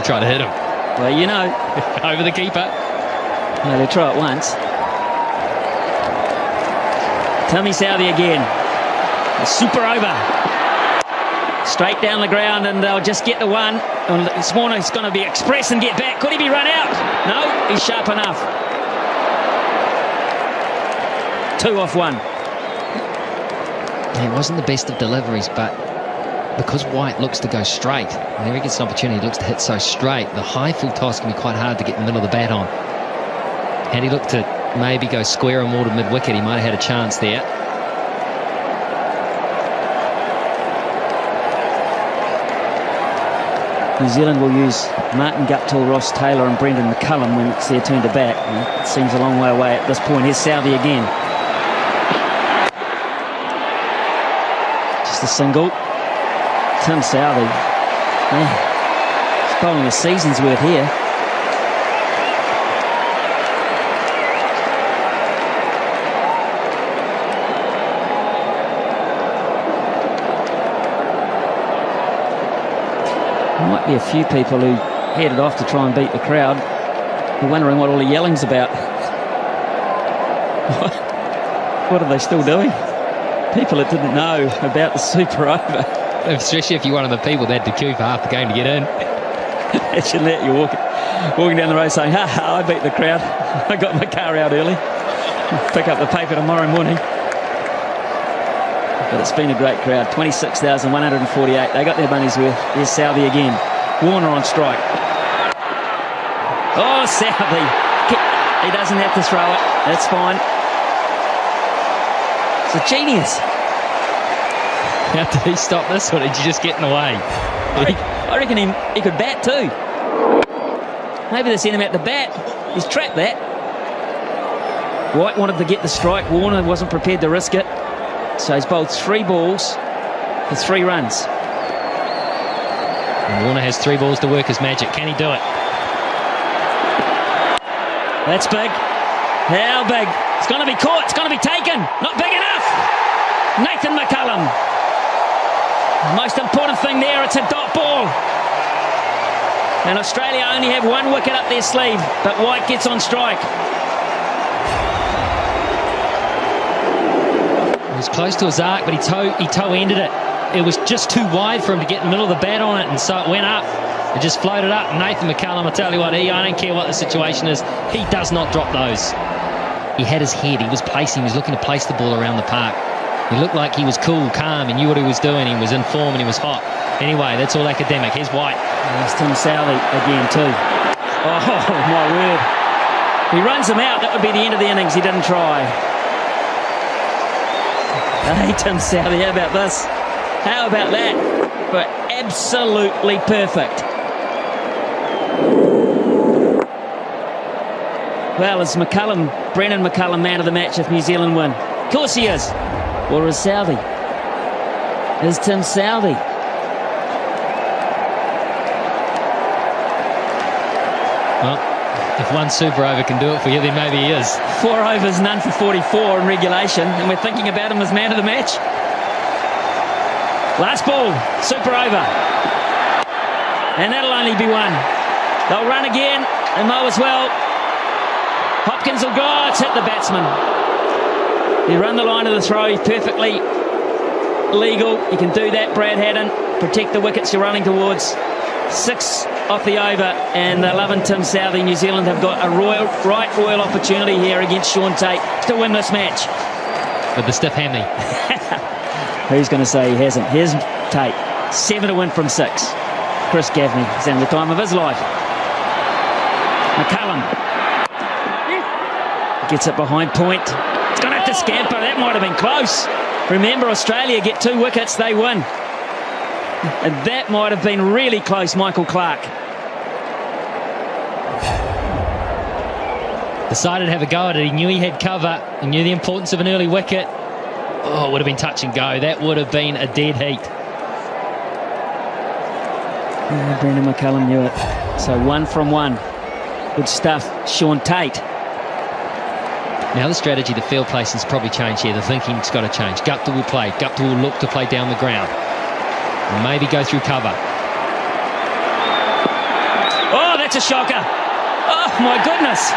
try to hit him. Well, you know. Over the keeper. No, they try it once. Tommy Southey again. A super over. Straight down the ground, and they'll just get the one. This morning it's going to be express and get back. Could he be run out? No, he's sharp enough. 2 off 1. It wasn't the best of deliveries, but because White looks to go straight, whenever he gets an opportunity, he looks to hit so straight. The high full toss can be quite hard to get in the middle of the bat on. Had he looked to maybe go square and more to mid-wicket, he might have had a chance there. New Zealand will use Martin Guptill, Ross Taylor and Brendan McCullum when it's their turn to bat. It seems a long way away at this point. Here's Southey again. Just a single. Tim Southey. Man, he's bowling a season's worth here. Might be a few people who headed off to try and beat the crowd. They're wondering what all the yelling's about. What are they still doing? People that didn't know about the super over. Especially if you're one of the people that had to queue for half the game to get in. Imagine that, you're walking down the road saying, ha ha, I beat the crowd. I got my car out early. Pick up the paper tomorrow morning. But it's been a great crowd. 26,148. They got their money's worth. Here's Southey again. Warner on strike. Oh, Southey. He doesn't have to throw it. That's fine. It's a genius. How did he stop this, or did you just get in the way? I reckon he could bat too. Maybe they sent him out to bat. He's trapped that. White wanted to get the strike. Warner wasn't prepared to risk it. So he's bowled 3 balls for 3 runs. And Warner has 3 balls to work his magic. Can he do it? That's big. How big? It's going to be caught. It's going to be taken. Not big enough. Nathan McCullum. The most important thing there, it's a dot ball. And Australia only have 1 wicket up their sleeve, but White gets on strike. He was close to his arc, but he toe-ended it. It was just too wide for him to get in the middle of the bat on it, and so it went up. It just floated up. Nathan McCullum, I tell you what, I don't care what the situation is, he does not drop those. He had his head, he was looking to place the ball around the park. He looked like he was cool, calm, he knew what he was doing, he was in form and he was hot. Anyway, that's all academic. Here's White. There's Tim Southey again too. Oh, my word. He runs him out, that would be the end of the innings. He didn't try. Hey, Tim Southey, how about this? How about that? But absolutely perfect. Well, is Brendan McCullum man of the match if New Zealand win? Of course he is. Or is Southey? Is Tim Southey? Well, if one super over can do it for you, then maybe he is. 4 overs, none for 44 in regulation, and we're thinking about him as man of the match. Last ball, super over. And that'll only be 1. They'll run again, and mow as well. Hopkins will go, it's hit the batsman. You run the line of the throw, perfectly legal. You can do that, Brad Haddon. Protect the wickets you're running towards. 6 off the over, and they're loving Tim Southey. New Zealand have got a royal opportunity here against Sean Tate to win this match. With the stiff hammy. Who's going to say he hasn't? Here's Tate. 7 to win from 6. Chris Gaffney is having the time of his life. McCullum gets it behind point. It's going to have to scamper. That might have been close. Remember, Australia get 2 wickets, they win. And that might have been really close, Michael Clark. Decided to have a go at it. He knew he had cover. He knew the importance of an early wicket. Oh, it would have been touch and go. That would have been a dead heat. Yeah, Brendan McCullum knew it. So 1 from 1. Good stuff, Sean Tate. Now the strategy, the field placing's probably changed here. The thinking's got to change. Guptill will play. Guptill will look to play down the ground. Maybe go through cover. it's a shocker. Oh, my goodness.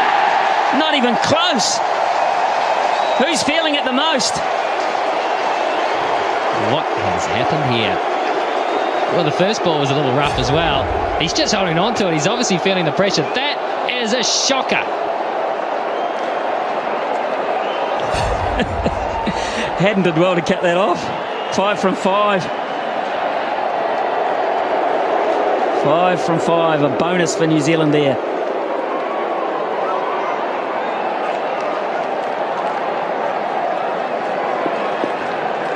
Not even close. Who's feeling it the most? What has happened here? Well, the first ball was a little rough as well. He's just holding on to it. He's obviously feeling the pressure. That is a shocker. Hadden did well to cut that off. 5 from 5. 5 from 5. A bonus for New Zealand there.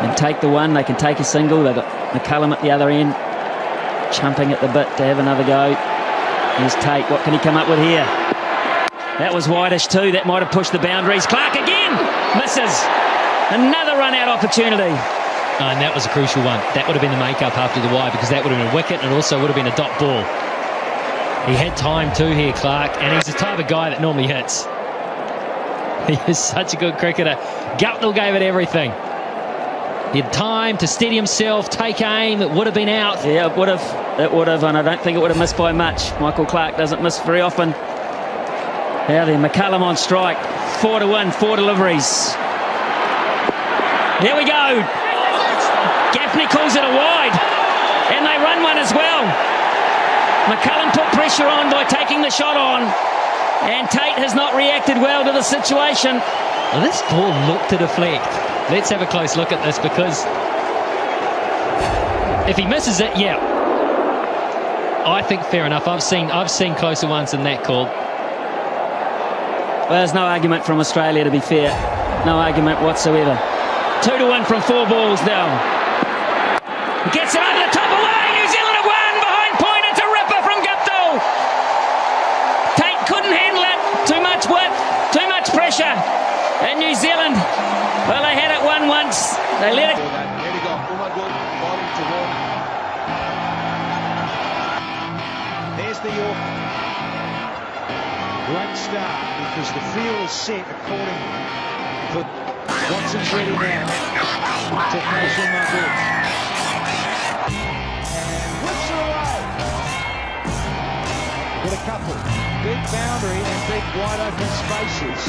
And take the one. They can take a single. They've got McCullum at the other end, chumping at the bit to have another go. Here's Tate. What can he come up with here? That was wideish too. That might have pushed the boundaries. Clark again misses. Another run-out opportunity. And that was a crucial one. That would have been the make-up after the wide, because that would have been a wicket and it also would have been a dot ball. He had time too here, Clark, and he's the type of guy that normally hits. He is such a good cricketer. Guptill gave it everything. He had time to steady himself, take aim. It would have been out. Yeah, it would have. It would have, and I don't think it would have missed by much. Michael Clark doesn't miss very often. Now then, McCullum on strike. 4 to 1, 4 deliveries. Here we go. Gaffney calls it a wide, and they run one as well. McCullum put pressure on by taking the shot on, and Tate has not reacted well to the situation. Well, this ball looked to deflect. Let's have a close look at this, because if he misses it, yeah, I think fair enough. I've seen closer ones than that called. Well, there's no argument from Australia, to be fair. No argument whatsoever. 2 to 1 from 4 balls now. Gets it over the top away. New Zealand have won. Behind point. It's a ripper from Guptill. Tate couldn't handle it. Too much width. Too much pressure. And New Zealand, well, they had it won once. They let it. Here we go. Bottom to Warner. There's the York. Great start, because the field is set accordingly. But Watson's ready now to place in my goods. And whips her away. With a couple. Big boundary and big wide open spaces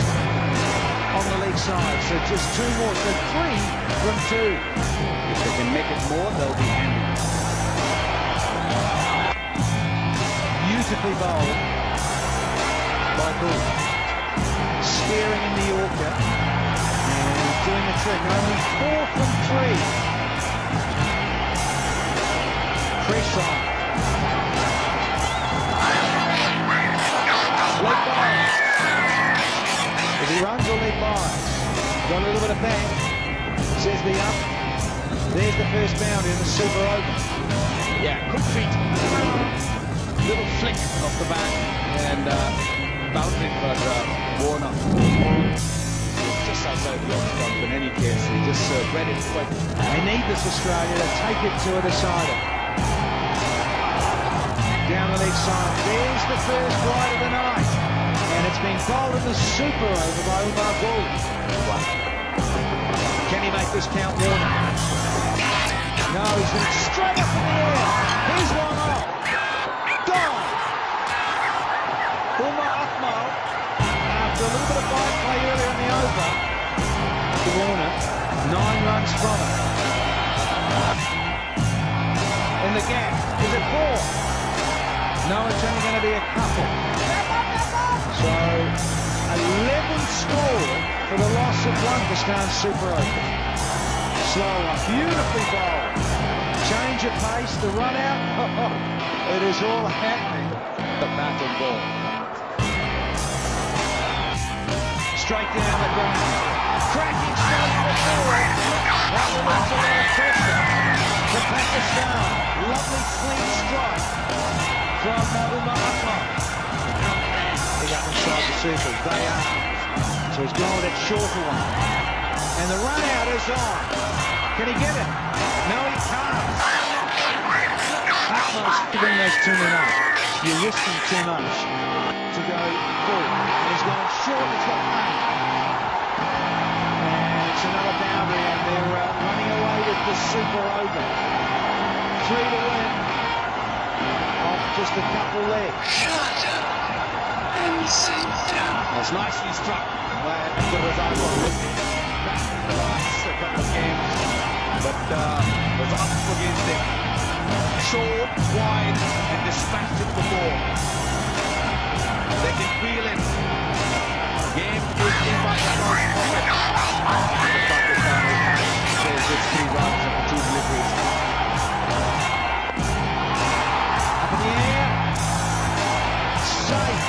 on the leg side. So just 2 more. So 3 from 2. If they can make it more, they'll be handy. Beautifully bowled by Bull. Spearing in the Yorker. And doing the trick. Only 4 from 3. Press on. Leg bias. If he runs or leg bias. Got a little bit of bang. Says the up. There's the first boundary in the super over. Yeah, quick feet. Little flick off the back and boundary for Warner. Just outside the off stump. In any case, he just read it quick. They need this Australia to take it to a decider. Down the leg side. There's the first wide of the night. And it's been bowled in the super over by Umar Bull. Can he make this count, Warner? No, he's been straight up in the air. Here's one off. Gone. Umar Akmal, after a little bit of bite play earlier in the over, to Warner, 9 runs from it. In the gap, is it 4? No, it's only going to be a couple. So, 11 scored for the loss of 1 for Starnes Super Open. Slow one, beautifully bowled. Change of pace, the run out. It is all happening. The bat and ball. Straight down the ground. Cracking straight to the forward. That will lose a lot of pressure to Pakistan. Lovely clean strike from Umar Akmal. Big up inside the circle. They are. So he's gone with that shorter one. And the run out is on. Can he get it? No, he can't. Akmal's giving those too much. You're risking too much to go full. And he's going short. It's got money. And it's another boundary, and they're running away with the super over. 3 to win off just a couple legs. It's nicely struck. Glad the result was back in the last couple of games, but was up against him. Short, wide, and dispatched it for more. They can feel it. Game is in Pakistan's pocket. The Pakistani says it's 3 runs and 2 deliveries. Up in the air. Safe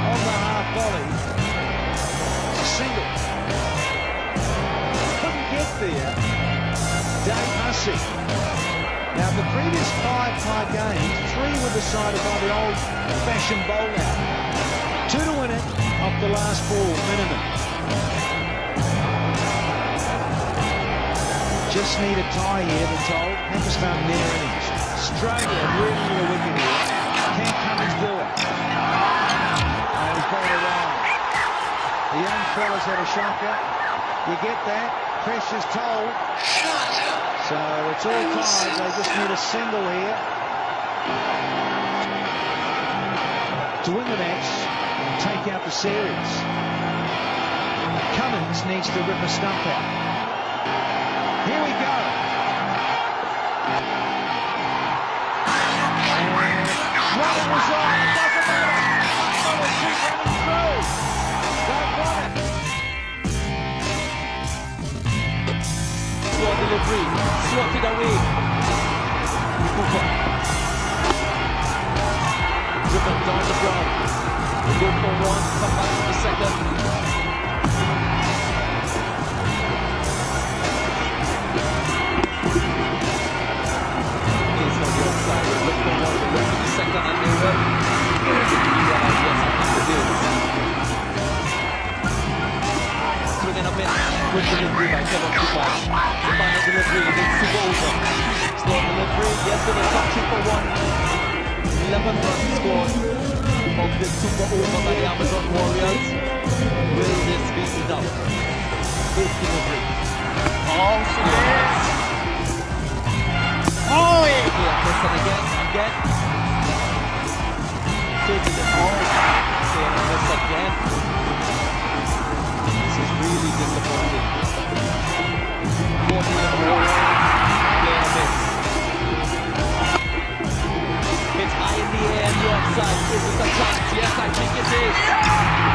on the half volley. Single. Couldn't get there. Dave Hussey. Now, the previous 5 tie games, 3 were decided by the old-fashioned bowl-out. 2 to win it off the last ball, minimum. Just need a tie here, they're told. Pakistan near innings. Australia really need a wicket here. Can Cummins do it? And he's got it wrong. The young fella's had a shocker. You get that. Pressure's told. So it's all tied. They just need a single here to win the match and take out the series. Cummins needs to rip a stump out. Here we go. And running was on. It doesn't matter. Keep running through. Don't want it. Slow delivery, swat it away. Cooper. Driven down the ground. We go for 1, come back to the second. It's on the outside. We look for 1, we go to the second, and they will. Realize yes, I think it is. Swinging a bit. Good delivery by Kevin Cooper. The final delivery, then super over. Slow delivery, yesterday top 2 for 1. 11 runs scored of the super over by the Amazon Warriors. Will this be enough? This delivery. Oh, yes! Oh, yeah! Listen again. Taking it all back. Saying this again. This is really disappointing. 40 and more, playing a miss. It's high in the air, the offside. Is this a chance? Yes, I think it is.